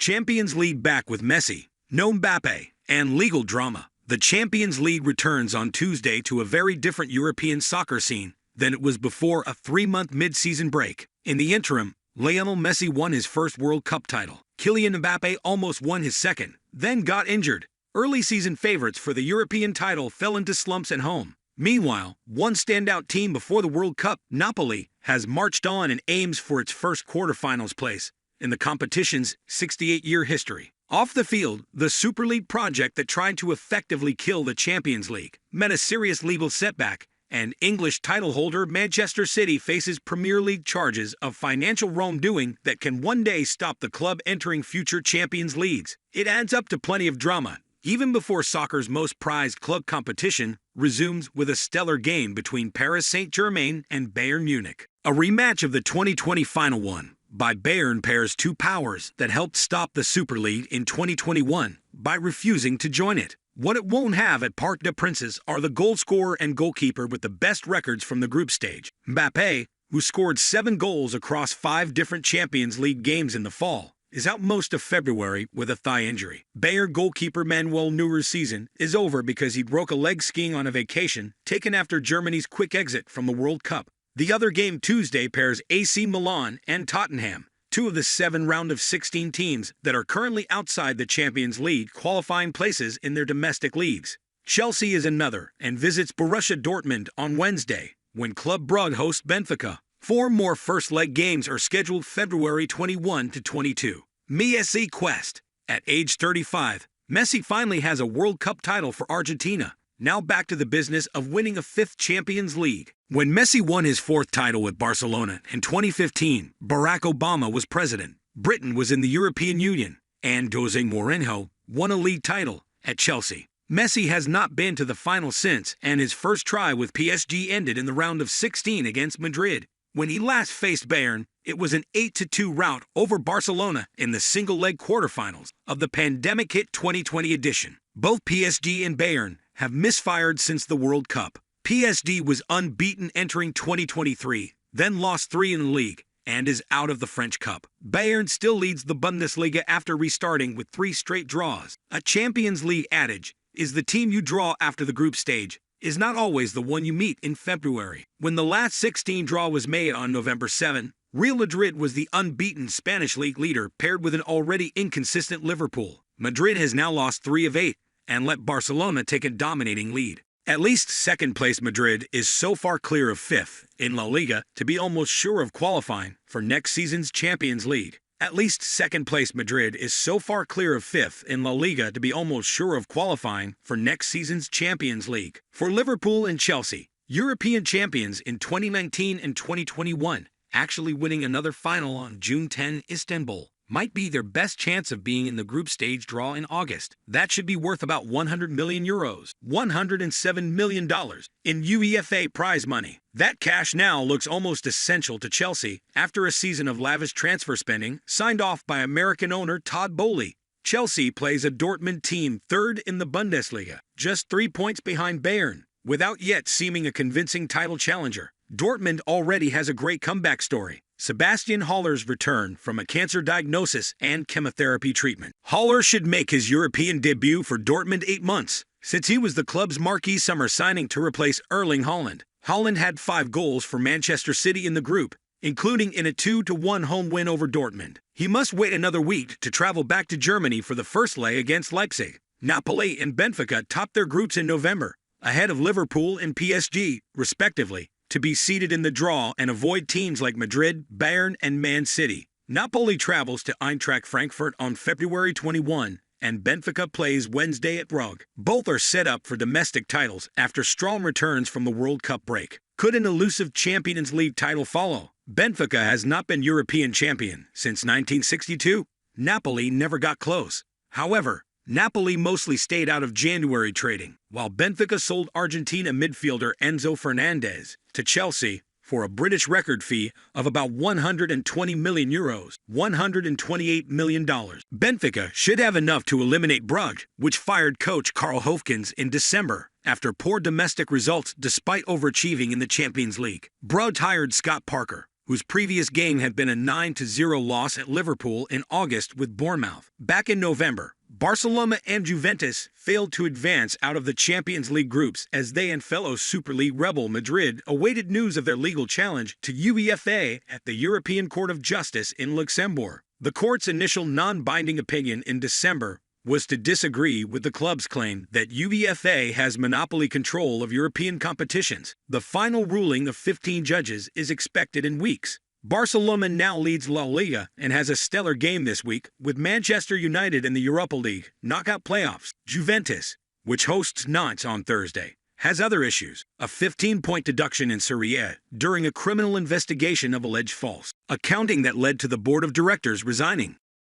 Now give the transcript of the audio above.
Champions League back with Messi, no Mbappé, and legal drama. The Champions League returns on Tuesday to a very different European soccer scene than it was before a 3-month mid-season break. In the interim, Lionel Messi won his first World Cup title. Kylian Mbappé almost won his second, then got injured. Early season favorites for the European title fell into slumps at home. Meanwhile, one standout team before the World Cup, Napoli, has marched on and aims for its first quarterfinals place in the competition's 68-year history. Off the field, the Super League project that tried to effectively kill the Champions League met a serious legal setback, and English title holder Manchester City faces Premier League charges of financial wrongdoing that can one day stop the club entering future Champions Leagues. It adds up to plenty of drama, even before soccer's most prized club competition resumes with a stellar game between Paris Saint-Germain and Bayern Munich. A rematch of the 2020 Final One by Bayern pairs two powers that helped stop the Super League in 2021 by refusing to join it. What it won't have at Parc des Princes are the goal scorer and goalkeeper with the best records from the group stage. Mbappé, who scored 7 goals across 5 different Champions League games in the fall, is out most of February with a thigh injury. Bayern goalkeeper Manuel Neuer's season is over because he broke a leg skiing on a vacation taken after Germany's quick exit from the World Cup. The other game Tuesday pairs AC Milan and Tottenham, 2 of the 7 round-of-16 teams that are currently outside the Champions League qualifying places in their domestic leagues. Chelsea is another and visits Borussia Dortmund on Wednesday when Club Brugge hosts Benfica. 4 more first-leg games are scheduled February 21 to 22. Messi quest. At age 35, Messi finally has a World Cup title for Argentina, now back to the business of winning a 5th Champions League. When Messi won his 4th title with Barcelona in 2015, Barack Obama was president, Britain was in the European Union, and Jose Mourinho won a league title at Chelsea. Messi has not been to the final since, and his first try with PSG ended in the round of 16 against Madrid. When he last faced Bayern, it was an 8-2 rout over Barcelona in the single-leg quarterfinals of the pandemic-hit 2020 edition. Both PSG and Bayern have misfired since the World Cup. PSG was unbeaten entering 2023, then lost 3 in the league, and is out of the French Cup. Bayern still leads the Bundesliga after restarting with 3 straight draws. A Champions League adage is the team you draw after the group stage is not always the one you meet in February. When the last 16 draw was made on November 7, Real Madrid was the unbeaten Spanish league leader paired with an already inconsistent Liverpool. Madrid has now lost 3 of 8 and let Barcelona take a dominating lead. At least second-place Madrid is so far clear of 5th in La Liga to be almost sure of qualifying for next season's Champions League. At least second-place Madrid is so far clear of 5th in La Liga to be almost sure of qualifying for next season's Champions League. For Liverpool and Chelsea, European champions in 2019 and 2021, actually winning another final on June 10 Istanbul, might be their best chance of being in the group stage draw in August. That should be worth about €100 million, $107 million in UEFA prize money. That cash now looks almost essential to Chelsea after a season of lavish transfer spending signed off by American owner Todd Boehly. Chelsea plays a Dortmund team 3rd in the Bundesliga, just 3 points behind Bayern, without yet seeming a convincing title challenger. Dortmund already has a great comeback story. Sebastian Haller's return from a cancer diagnosis and chemotherapy treatment. Haller should make his European debut for Dortmund 8 months, since he was the club's marquee summer signing to replace Erling Haaland. Haaland had 5 goals for Manchester City in the group, including in a 2-1 home win over Dortmund. He must wait another week to travel back to Germany for the first leg against Leipzig. Napoli and Benfica topped their groups in November, ahead of Liverpool and PSG, respectively, to be seated in the draw and avoid teams like Madrid, Bayern, and Man City. Napoli travels to Eintracht Frankfurt on February 21, and Benfica plays Wednesday at Brugge. Both are set up for domestic titles after strong returns from the World Cup break. Could an elusive Champions League title follow? Benfica has not been European champion since 1962. Napoli never got close. However, Napoli mostly stayed out of January trading, while Benfica sold Argentina midfielder Enzo Fernandez to Chelsea for a British record fee of about €120 million, $128 million. Benfica should have enough to eliminate Brugge, which fired coach Karl Hofkens in December after poor domestic results despite overachieving in the Champions League. Brugge hired Scott Parker, whose previous game had been a 9-0 loss at Liverpool in August with Bournemouth. Back in November, Barcelona and Juventus failed to advance out of the Champions League groups as they and fellow Super League rebel Madrid awaited news of their legal challenge to UEFA at the European Court of Justice in Luxembourg. The court's initial non-binding opinion in December was to disagree with the club's claim that UEFA has monopoly control of European competitions. The final ruling of 15 judges is expected in weeks. Barcelona now leads La Liga and has a stellar game this week with Manchester United in the Europa League knockout playoffs. Juventus, which hosts Nantes on Thursday, has other issues. A 15-point deduction in Serie A during a criminal investigation of alleged false accounting that led to the board of directors resigning.